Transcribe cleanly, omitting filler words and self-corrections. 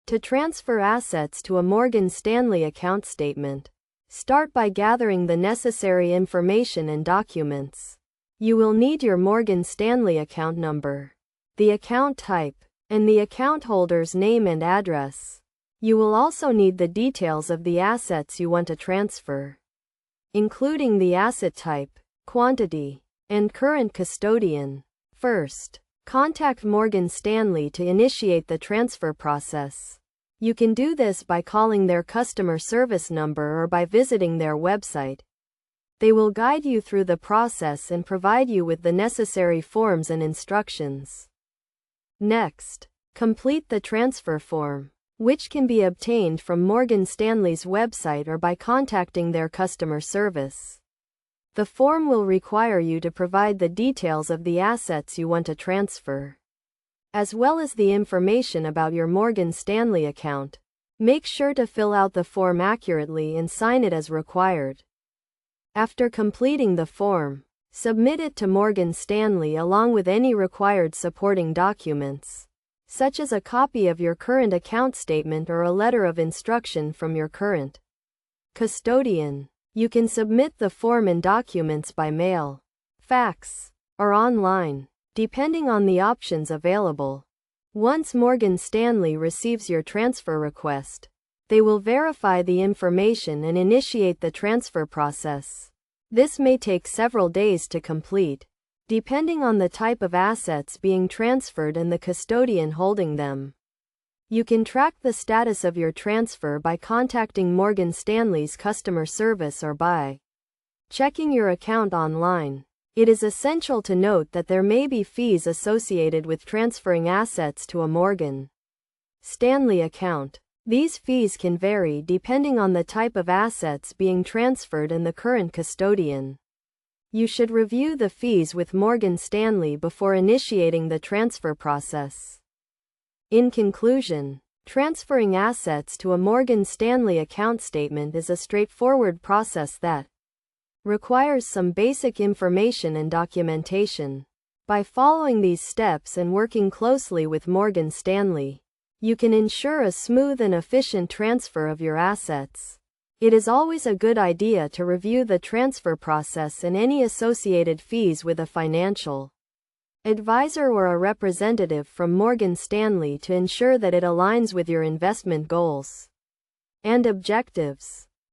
To transfer assets to a Morgan Stanley account statement, start by gathering the necessary information and documents. You will need your Morgan Stanley account number, the account type, and the account holder's name and address. You will also need the details of the assets you want to transfer, including the asset type, quantity, and current custodian. First, contact Morgan Stanley to initiate the transfer process. You can do this by calling their customer service number or by visiting their website. They will guide you through the process and provide you with the necessary forms and instructions. Next, complete the transfer form, which can be obtained from Morgan Stanley's website or by contacting their customer service. The form will require you to provide the details of the assets you want to transfer, as well as the information about your Morgan Stanley account. Make sure to fill out the form accurately and sign it as required. After completing the form, submit it to Morgan Stanley along with any required supporting documents, such as a copy of your current account statement or a letter of instruction from your current custodian. You can submit the form and documents by mail, fax, or online, depending on the options available. Once Morgan Stanley receives your transfer request, they will verify the information and initiate the transfer process. This may take several days to complete, depending on the type of assets being transferred and the custodian holding them. You can track the status of your transfer by contacting Morgan Stanley's customer service or by checking your account online. It is essential to note that there may be fees associated with transferring assets to a Morgan Stanley account. These fees can vary depending on the type of assets being transferred and the current custodian. You should review the fees with Morgan Stanley before initiating the transfer process. In conclusion, transferring assets to a Morgan Stanley account statement is a straightforward process that requires some basic information and documentation. By following these steps and working closely with Morgan Stanley, you can ensure a smooth and efficient transfer of your assets. It is always a good idea to review the transfer process and any associated fees with a financial advisor or a representative from Morgan Stanley to ensure that it aligns with your investment goals and objectives.